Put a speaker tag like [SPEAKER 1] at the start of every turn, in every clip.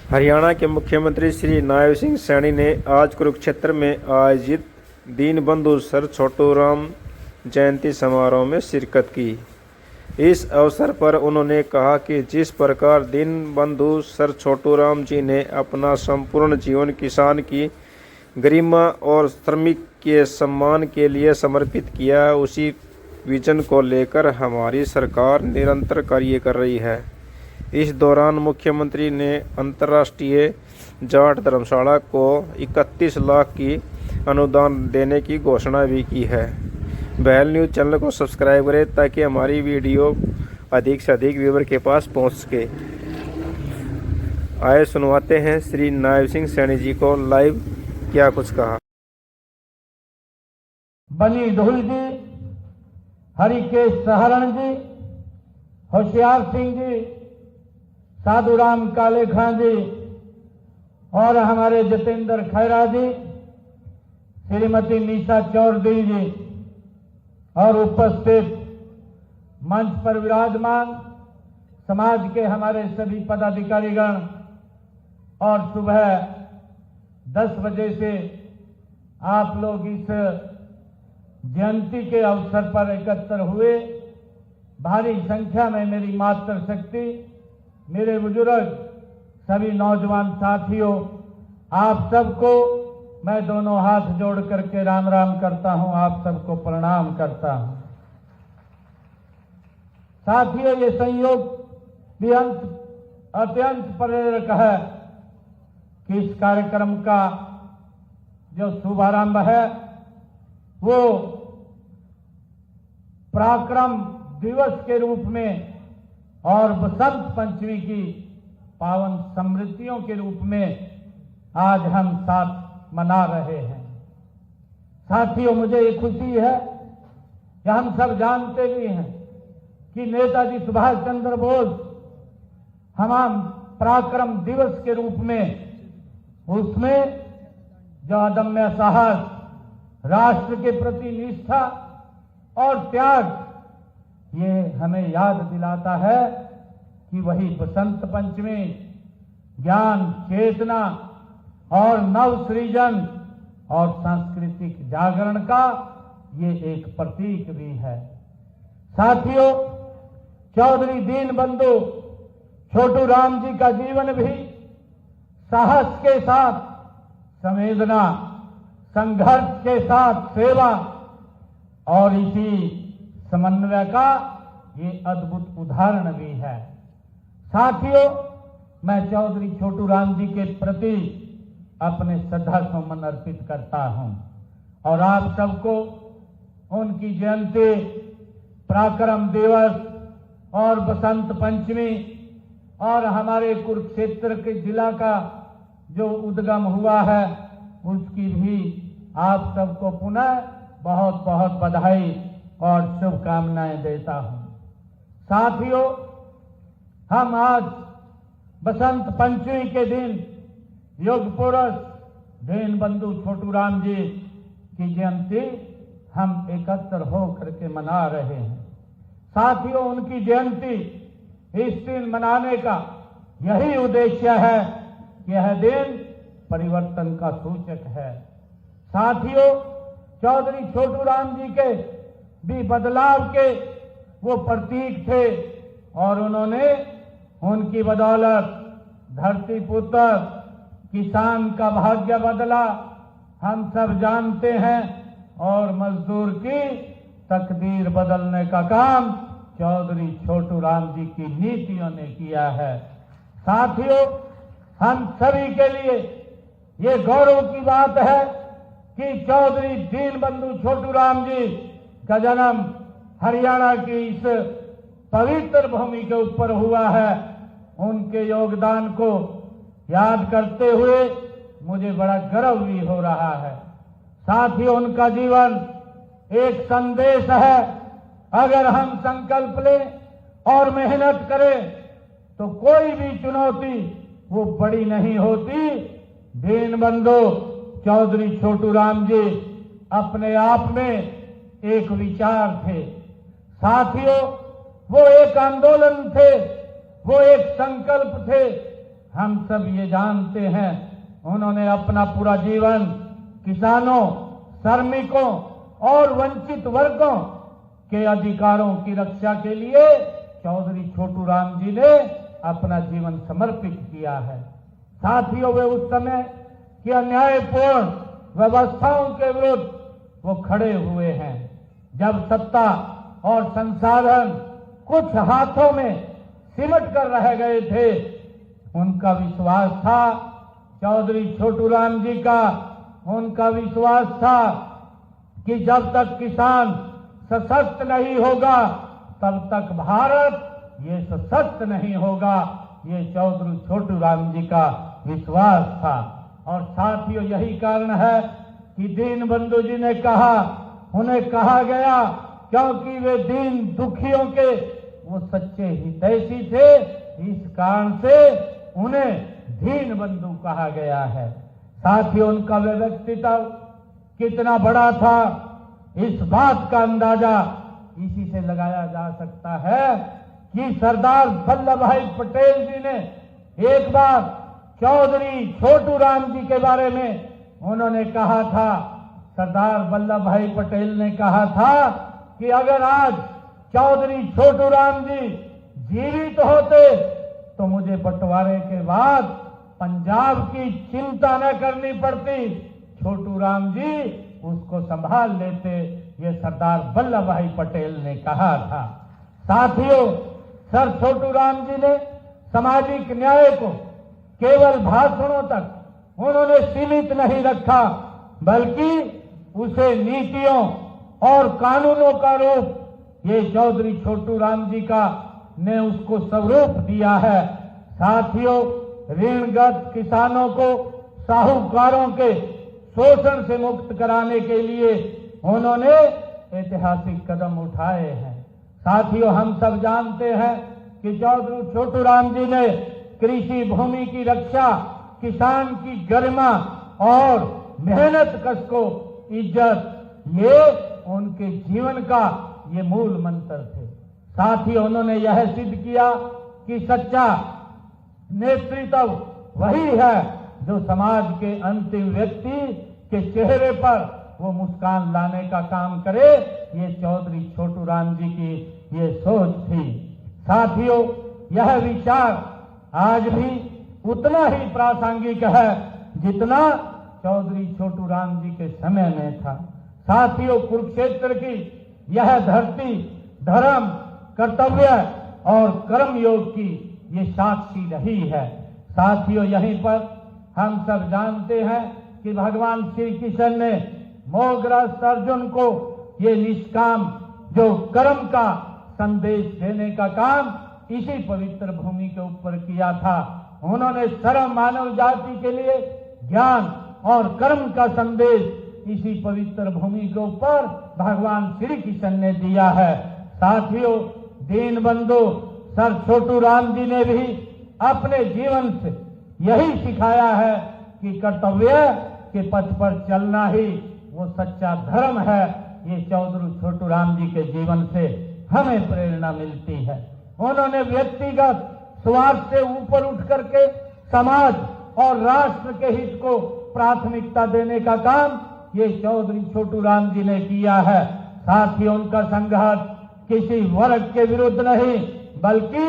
[SPEAKER 1] हरियाणा के मुख्यमंत्री श्री नायब सिंह सैनी ने आज कुरुक्षेत्र में आयोजित दीनबंधु सर छोटूराम जयंती समारोह में शिरकत की। इस अवसर पर उन्होंने कहा कि जिस प्रकार दीनबंधु सर छोटूराम जी ने अपना संपूर्ण जीवन किसान की गरिमा और श्रमिक के सम्मान के लिए समर्पित किया, उसी विजन को लेकर हमारी सरकार निरंतर कार्य कर रही है। इस दौरान मुख्यमंत्री ने अंतर्राष्ट्रीय जाट धर्मशाला को 31 लाख की अनुदान देने की घोषणा भी की है। बहल न्यूज़ चैनल को सब्सक्राइब करें ताकि हमारी वीडियो अधिक से अधिक व्यूअर के पास पहुंच सके। आए सुनवाते हैं श्री नायब सिंह सैनी जी को लाइव क्या कुछ कहा।
[SPEAKER 2] बनी धुल जी, हरिकेश सहरण जी, होशियार सिंह जी, साधुराम काले खां जी और हमारे जतेंद्र खैरा जी, श्रीमती निशा चौधरी जी और उपस्थित मंच पर विराजमान समाज के हमारे सभी पदाधिकारीगण और सुबह 10 बजे से आप लोग इस जयंती के अवसर पर एकत्र हुए। भारी संख्या में मेरी मातृशक्ति, मेरे बुजुर्ग, सभी नौजवान साथियों, आप सबको मैं दोनों हाथ जोड़ करके राम राम करता हूं, आप सबको प्रणाम करता हूं। साथियों, ये संयोग भी अत्यंत प्रेरक है कि इस कार्यक्रम का जो शुभारंभ है वो पराक्रम दिवस के रूप में और बसंत पंचमी की पावन समृद्धियों के रूप में आज हम साथ मना रहे हैं। साथियों, मुझे ये खुशी है कि हम सब जानते भी हैं कि नेताजी सुभाष चंद्र बोस हम पराक्रम दिवस के रूप में उसमें जो अदम्य साहस, राष्ट्र के प्रति निष्ठा और त्याग, ये हमें याद दिलाता है कि वही बसंत पंचमी ज्ञान, चेतना और नव सृजन और सांस्कृतिक जागरण का ये एक प्रतीक भी है। साथियों, चौधरी दीनबंधु छोटूराम जी का जीवन भी साहस के साथ संवेदना, संघर्ष के साथ सेवा और इसी समन्वय का ये अद्भुत उदाहरण भी है। साथियों, मैं चौधरी छोटूराम जी के प्रति अपने श्रद्धा सुमन अर्पित करता हूं और आप सबको उनकी जयंती, पराक्रम दिवस और बसंत पंचमी और हमारे कुरुक्षेत्र के जिला का जो उद्गम हुआ है उसकी भी आप सबको पुनः बहुत बहुत बधाई और शुभकामनाएं देता हूं। साथियों, हम आज बसंत पंचमी के दिन योग पुरुष दीनबंधु छोटूराम जी की जयंती हम एकत्र होकर के मना रहे हैं। साथियों, उनकी जयंती इस दिन मनाने का यही उद्देश्य है कि यह दिन परिवर्तन का सूचक है। साथियों, चौधरी छोटूराम जी के भी बदलाव के वो प्रतीक थे और उन्होंने उनकी बदौलत धरती पुत्र किसान का भाग्य बदला, हम सब जानते हैं, और मजदूर की तकदीर बदलने का काम चौधरी छोटूराम जी की नीतियों ने किया है। साथियों, हम सभी के लिए ये गौरव की बात है कि चौधरी दीनबंधु छोटूराम जी का जन्म हरियाणा की इस पवित्र भूमि के ऊपर हुआ है। उनके योगदान को याद करते हुए मुझे बड़ा गर्व भी हो रहा है। साथियों, उनका जीवन एक संदेश है। अगर हम संकल्प लें और मेहनत करें तो कोई भी चुनौती वो बड़ी नहीं होती। दीनबंधु चौधरी छोटूराम जी अपने आप में एक विचार थे। साथियों, वो एक आंदोलन थे, वो एक संकल्प थे, हम सब ये जानते हैं, उन्होंने अपना पूरा जीवन किसानों, श्रमिकों और वंचित वर्गों के अधिकारों की रक्षा के लिए चौधरी छोटू राम जी ने अपना जीवन समर्पित किया है। साथियों, वे उस समय की अन्यायपूर्ण व्यवस्थाओं के विरुद्ध वो खड़े हुए हैं। जब सत्ता और संसाधन कुछ हाथों में सिमट कर रह गए थे, उनका विश्वास था, चौधरी छोटू राम जी का उनका विश्वास था कि जब तक किसान सशक्त नहीं होगा तब तक भारत ये सशक्त नहीं होगा। ये चौधरी छोटू राम जी का विश्वास था। और साथियों, यही कारण है कि दीनबंधु जी ने कहा, उन्हें कहा गया क्योंकि वे दीन दुखियों के वो सच्चे हितैषी थे, इस कारण से उन्हें दीनबंधु कहा गया है। साथियों, उनका वे व्यक्तित्व कितना बड़ा था, इस बात का अंदाजा इसी से लगाया जा सकता है कि सरदार वल्लभ भाई पटेल जी ने एक बार चौधरी छोटू राम जी के बारे में उन्होंने कहा था, सरदार वल्लभ भाई पटेल ने कहा था कि अगर आज चौधरी छोटू राम जी जीवित होते तो मुझे बंटवारे के बाद पंजाब की चिंता न करनी पड़ती, छोटू राम जी उसको संभाल लेते। ये सरदार वल्लभ भाई पटेल ने कहा था। साथियों, सर छोटू राम जी ने सामाजिक न्याय को केवल भाषणों तक उन्होंने सीमित नहीं रखा, बल्कि उसे नीतियों और कानूनों का रूप ये चौधरी छोटू राम जी का ने उसको स्वरूप दिया है। साथियों, ऋणग्रस्त किसानों को साहूकारों के शोषण से मुक्त कराने के लिए उन्होंने ऐतिहासिक कदम उठाए हैं। साथियों, हम सब जानते हैं कि चौधरी छोटू राम जी ने कृषि भूमि की रक्षा, किसान की गरिमा और मेहनत कश को इज्जत, ये उनके जीवन का ये मूल मंत्र थे। साथ ही उन्होंने यह सिद्ध किया कि सच्चा नेतृत्व वही है जो समाज के अंतिम व्यक्ति के चेहरे पर वो मुस्कान लाने का काम करे। ये चौधरी छोटू राम जी की ये सोच थी। साथियों, यह विचार आज भी उतना ही प्रासंगिक है जितना चौधरी छोटू राम जी के समय में था। साथियों, कुरुक्षेत्र की यह धरती धर्म, कर्तव्य और कर्म योग की ये साक्षी रही है। साथियों, यहीं पर हम सब जानते हैं कि भगवान श्री कृष्ण ने मोहग्रस्त अर्जुन को ये निष्काम जो कर्म का संदेश देने का काम इसी पवित्र भूमि के ऊपर किया था। उन्होंने सर्व मानव जाति के लिए ज्ञान और कर्म का संदेश इसी पवित्र भूमि के ऊपर भगवान श्री कृष्ण ने दिया है। साथियों, दीनबंधु सर छोटू राम जी ने भी अपने जीवन से यही सिखाया है कि कर्तव्य के पथ पर चलना ही वो सच्चा धर्म है। ये चौधरी छोटू राम जी के जीवन से हमें प्रेरणा मिलती है। उन्होंने व्यक्तिगत स्वार्थ से ऊपर उठ करके समाज और राष्ट्र के हित को प्राथमिकता देने का काम ये चौधरी छोटू राम जी ने किया है। साथ ही उनका संघर्ष किसी वर्ग के विरुद्ध नहीं बल्कि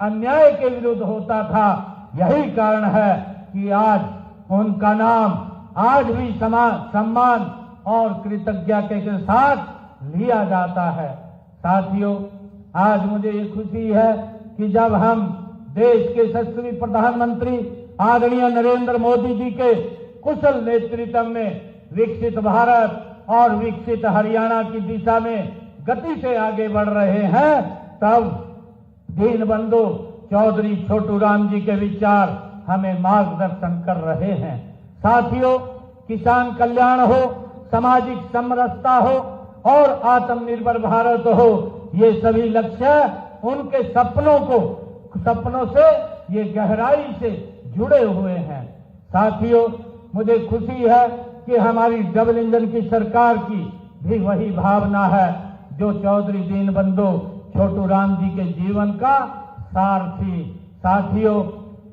[SPEAKER 2] अन्याय के विरुद्ध होता था। यही कारण है कि आज उनका नाम आज भी सम्मान और कृतज्ञता के साथ लिया जाता है। साथियों, आज मुझे ये खुशी है कि जब हम देश के यशस्वी प्रधानमंत्री आदरणीय नरेंद्र मोदी जी के कुशल नेतृत्व में विकसित भारत और विकसित हरियाणा की दिशा में गति से आगे बढ़ रहे हैं, तब दीनबंधु चौधरी छोटू राम जी के विचार हमें मार्गदर्शन कर रहे हैं। साथियों, किसान कल्याण हो, सामाजिक समरसता हो और आत्मनिर्भर भारत हो, ये सभी लक्ष्य उनके सपनों से ये गहराई से जुड़े हुए हैं। साथियों, मुझे खुशी है कि हमारी डबल इंजन की सरकार की भी वही भावना है जो चौधरी दीनबंधु छोटू राम जी के जीवन का सार थी। साथियों,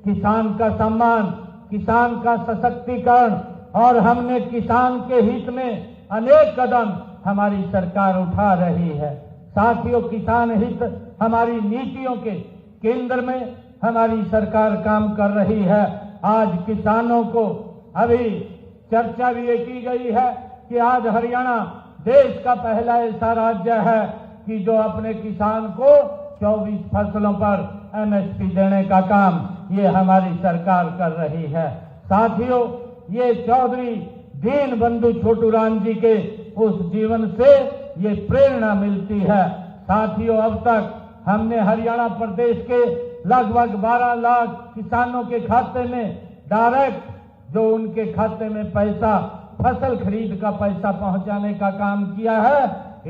[SPEAKER 2] किसान का सम्मान, किसान का सशक्तिकरण और हमने किसान के हित में अनेक कदम हमारी सरकार उठा रही है। साथियों, किसान हित हमारी नीतियों के केंद्र में हमारी सरकार काम कर रही है। आज किसानों को अभी चर्चा भी ये की गई है कि आज हरियाणा देश का पहला ऐसा राज्य है कि जो अपने किसान को 24 फसलों पर एमएसपी देने का काम ये हमारी सरकार कर रही है। साथियों, ये चौधरी दीन बंधु छोटू राम जी के उस जीवन से ये प्रेरणा मिलती है। साथियों, अब तक हमने हरियाणा प्रदेश के लगभग 12 लाख किसानों के खाते में डायरेक्ट जो उनके खाते में पैसा फसल खरीद का पैसा पहुंचाने का काम किया है।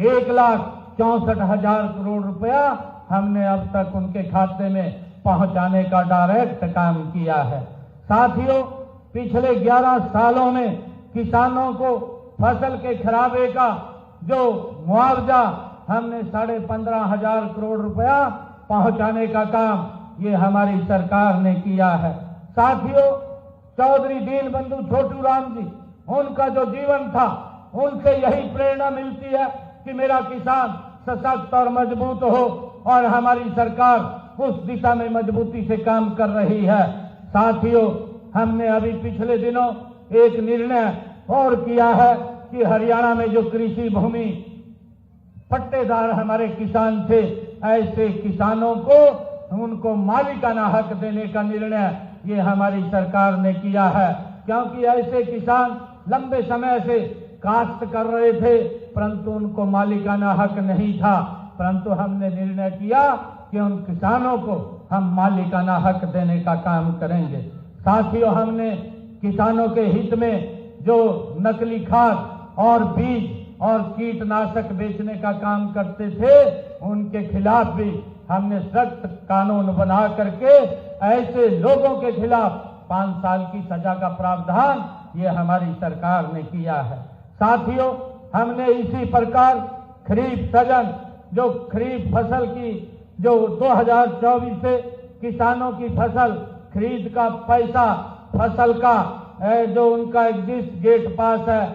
[SPEAKER 2] 1,64,000 करोड़ रुपया हमने अब तक उनके खाते में पहुंचाने का डायरेक्ट काम किया है। साथियों, पिछले 11 सालों में किसानों को फसल के खराबे का जो मुआवजा हमने 15,500 करोड़ रुपया पहुंचाने का काम ये हमारी सरकार ने किया है। साथियों, चौधरी दीन बंधु छोटू राम जी, उनका जो जीवन था उनसे यही प्रेरणा मिलती है कि मेरा किसान सशक्त और मजबूत हो, और हमारी सरकार उस दिशा में मजबूती से काम कर रही है। साथियों, हमने अभी पिछले दिनों एक निर्णय और किया है कि हरियाणा में जो कृषि भूमि पट्टेदार हमारे किसान थे, ऐसे किसानों को उनको मालिकाना हक देने का निर्णय ये हमारी सरकार ने किया है। क्योंकि ऐसे किसान लंबे समय से काश्त कर रहे थे परंतु उनको मालिकाना हक नहीं था, परंतु हमने निर्णय किया कि उन किसानों को हम मालिकाना हक देने का काम करेंगे। साथियों, हमने किसानों के हित में जो नकली खाद और बीज और कीटनाशक बेचने का काम करते थे उनके खिलाफ भी हमने सख्त कानून बना करके ऐसे लोगों के खिलाफ 5 साल की सजा का प्रावधान ये हमारी सरकार ने किया है। साथियों, हमने इसी प्रकार खरीफ सीजन जो खरीफ फसल की जो 2024 से किसानों की फसल खरीद का पैसा फसल का जो उनका एग्जिस्ट गेट पास है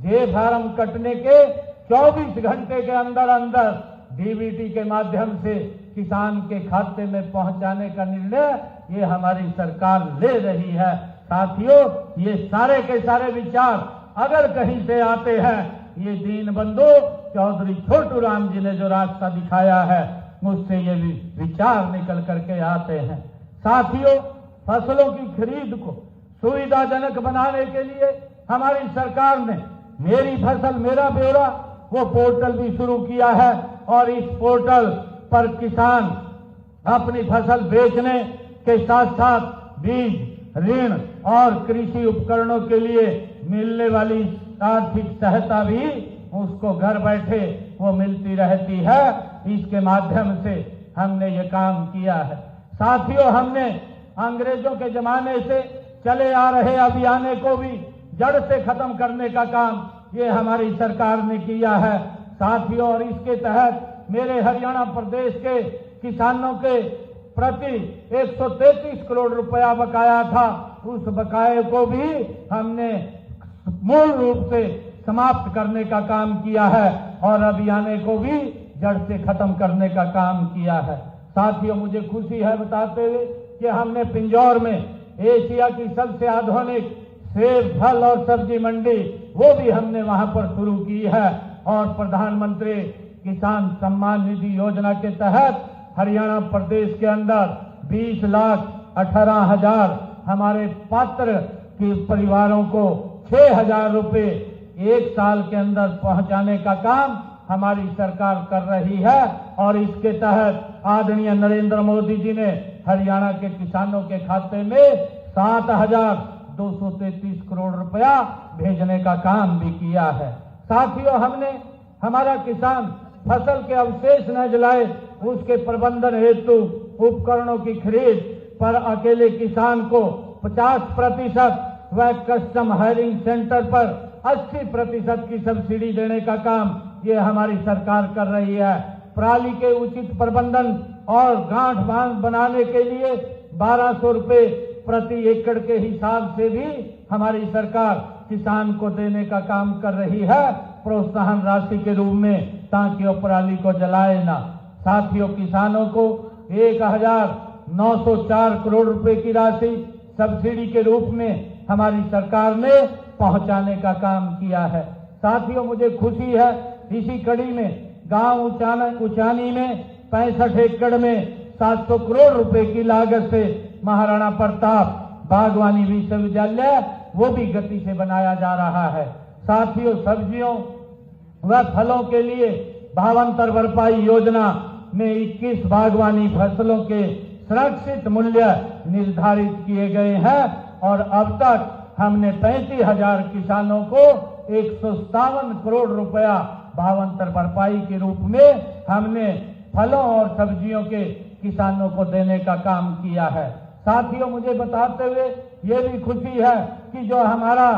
[SPEAKER 2] जे फार्म कटने के 24 घंटे के अंदर अंदर डीबीटी के माध्यम से किसान के खाते में पहुंचाने का निर्णय ये हमारी सरकार ले रही है। साथियों, ये सारे के सारे विचार अगर कहीं से आते हैं ये दीन बंधु चौधरी छोटू राम जी ने जो रास्ता दिखाया है मुझसे ये विचार निकल करके आते हैं। साथियों, फसलों की खरीद को सुविधाजनक बनाने के लिए हमारी सरकार ने मेरी फसल मेरा ब्यौरा वो पोर्टल भी शुरू किया है, और इस पोर्टल पर किसान अपनी फसल बेचने के साथ साथ बीज, ऋण और कृषि उपकरणों के लिए मिलने वाली आर्थिक सहायता भी उसको घर बैठे वो मिलती रहती है। इसके माध्यम से हमने ये काम किया है। साथियों, हमने अंग्रेजों के जमाने से चले आ रहे अभियान को भी जड़ से खत्म करने का काम ये हमारी सरकार ने किया है। साथियों, और इसके तहत मेरे हरियाणा प्रदेश के किसानों के प्रति 133 करोड़ रुपया बकाया था, उस बकाये को भी हमने मूल रूप से समाप्त करने का काम किया है और अभियान को भी जड़ से खत्म करने का काम किया है। साथियों, मुझे खुशी है बताते हुए कि हमने पिंजौर में एशिया की सबसे आधुनिक सेब, फल और सब्जी मंडी वो भी हमने वहां पर शुरू की है, और प्रधानमंत्री किसान सम्मान निधि योजना के तहत हरियाणा प्रदेश के अंदर 20,18,000 हमारे पात्र के परिवारों को 6,000 रुपए 1 साल के अंदर पहुंचाने का काम हमारी सरकार कर रही है। और इसके तहत आदरणीय नरेंद्र मोदी जी ने हरियाणा के किसानों के खाते में 7,233 करोड़ रुपया भेजने का काम भी किया है। साथियों, हमने हमारा किसान फसल के अवशेष न जलाए उसके प्रबंधन हेतु उपकरणों की खरीद पर अकेले किसान को 50% व कस्टम हायरिंग सेंटर पर 80% की सब्सिडी देने का काम ये हमारी सरकार कर रही है। पराली के उचित प्रबंधन और गांठ बांध बनाने के लिए 1,200 रुपए प्रति एकड़ के हिसाब से भी हमारी सरकार किसान को देने का काम कर रही है, प्रोत्साहन राशि के रूप में, ताकि वो पराली को जलाए ना। साथियों, किसानों को 1904 करोड़ रुपए की राशि सब्सिडी के रूप में हमारी सरकार ने पहुंचाने का काम किया है। साथियों, मुझे खुशी है, इसी कड़ी में गांव उचानी में 65 एकड़ में 700 करोड़ रुपए की लागत से महाराणा प्रताप बागवानी विश्वविद्यालय वो भी गति से बनाया जा रहा है। साथियों, सब्जियों व फलों के लिए भावांतर भरपाई योजना में 21 बागवानी फसलों के सुरक्षित मूल्य निर्धारित किए गए हैं और अब तक हमने 35,000 किसानों को 157 करोड़ रुपया भावांतर भरपाई के रूप में हमने फलों और सब्जियों के किसानों को देने का काम किया है। साथियों, मुझे बताते हुए ये भी खुशी है कि जो हमारा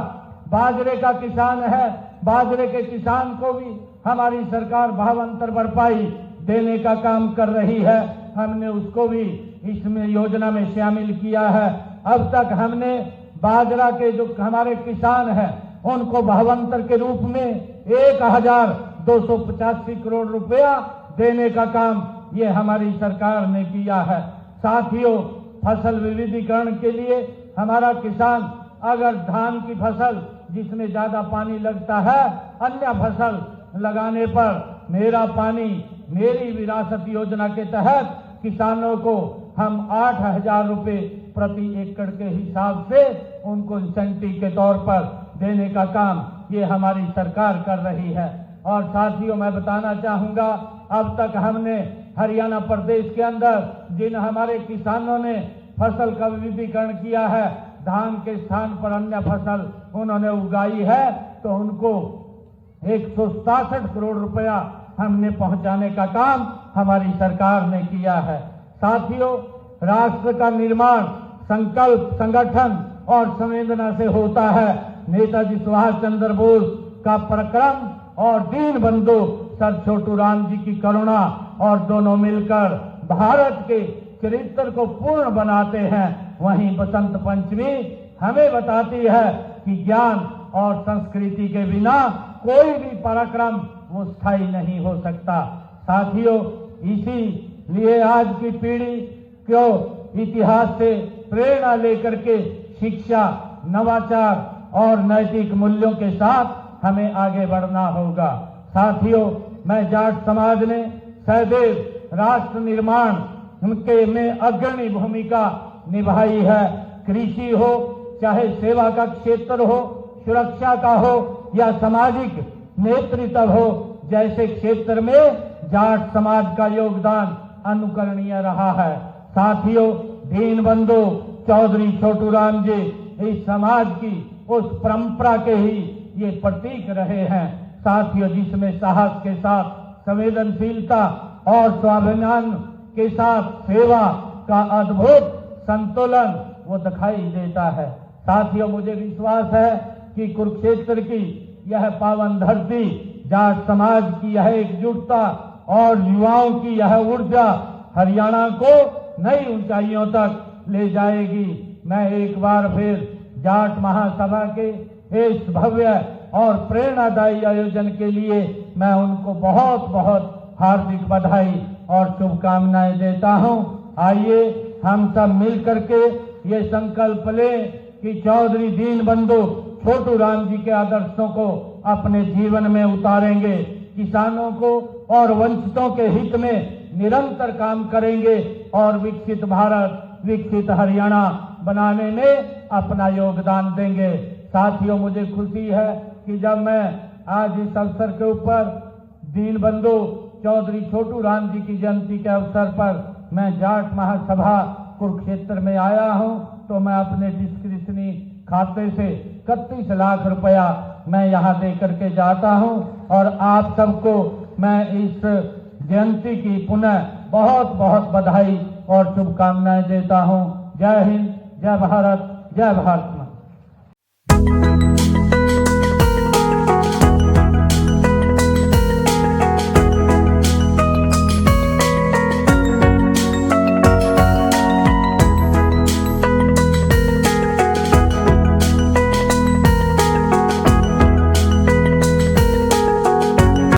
[SPEAKER 2] बाजरे का किसान है, बाजरे के किसान को भी हमारी सरकार भावांतर भरपाई देने का काम कर रही है। हमने उसको भी इसमें योजना में शामिल किया है। अब तक हमने बाजरा के जो हमारे किसान हैं उनको भावांतर के रूप में 1,285 करोड़ रुपया देने का काम ये हमारी सरकार ने किया है। साथियों, फसल विविधीकरण के लिए हमारा किसान अगर धान की फसल जिसमें ज्यादा पानी लगता है, अन्य फसल लगाने पर मेरा पानी मेरी विरासत योजना के तहत किसानों को हम 8,000 रुपए प्रति एकड़ के हिसाब से उनको इंसेंटिव के तौर पर देने का काम ये हमारी सरकार कर रही है। और साथियों, मैं बताना चाहूंगा, अब तक हमने हरियाणा प्रदेश के अंदर जिन हमारे किसानों ने फसल का विविधीकरण किया है, धान के स्थान पर अन्य फसल उन्होंने उगाई है, तो उनको 167 करोड़ रुपया हमने पहुंचाने का काम हमारी सरकार ने किया है। साथियों, राष्ट्र का निर्माण संकल्प, संगठन और संवेदना से होता है। नेताजी सुभाष चंद्र बोस का पराक्रम और दीन बंधु सर छोटू राम जी की करुणा और दोनों मिलकर भारत के चरित्र को पूर्ण बनाते हैं। वहीं बसंत पंचमी हमें बताती है कि ज्ञान और संस्कृति के बिना कोई भी पराक्रम वो स्थायी नहीं हो सकता। साथियों, इसीलिए आज की पीढ़ी को इतिहास से प्रेरणा लेकर के शिक्षा, नवाचार और नैतिक मूल्यों के साथ हमें आगे बढ़ना होगा। साथियों, मैं जाट समाज ने सदैव राष्ट्र निर्माण उनके में अग्रणी भूमिका निभाई है। कृषि हो, चाहे सेवा का क्षेत्र हो, सुरक्षा का हो या सामाजिक नेतृत्व हो, जैसे क्षेत्र में जाट समाज का योगदान अनुकरणीय रहा है। साथियों, दीन बंधु चौधरी छोटू राम जी इस समाज की उस परंपरा के ही ये प्रतीक रहे हैं। साथियों, जिसमें साहस के साथ संवेदनशीलता और स्वाभिमान के साथ सेवा का अद्भुत संतुलन वो दिखाई देता है। साथियों, मुझे विश्वास है कि कुरुक्षेत्र की यह पावन धरती, जाट समाज की यह एकजुटता और युवाओं की यह ऊर्जा हरियाणा को नई ऊंचाइयों तक ले जाएगी। मैं एक बार फिर जाट महासभा के इस भव्य और प्रेरणादायी आयोजन के लिए मैं उनको बहुत बहुत हार्दिक बधाई और शुभकामनाएं देता हूं। आइए हम सब मिल करके ये संकल्प लें कि चौधरी दीन बंधु छोटू राम जी के आदर्शों को अपने जीवन में उतारेंगे, किसानों को और वंचितों के हित में निरंतर काम करेंगे और विकसित भारत, विकसित हरियाणा बनाने में अपना योगदान देंगे। साथियों, मुझे खुशी है कि जब मैं आज इस अवसर के ऊपर दीन बंधु चौधरी छोटू राम जी की जयंती के अवसर पर मैं जाट महासभा कुरुक्षेत्र में आया हूं, तो मैं अपने डिस्क्रिप्शनी खाते से 31 लाख रुपया मैं यहां दे करके जाता हूं और आप सबको मैं इस जयंती की पुनः बहुत बहुत बधाई और शुभकामनाएं देता हूं। जय हिंद, जय भारत, जय भारत।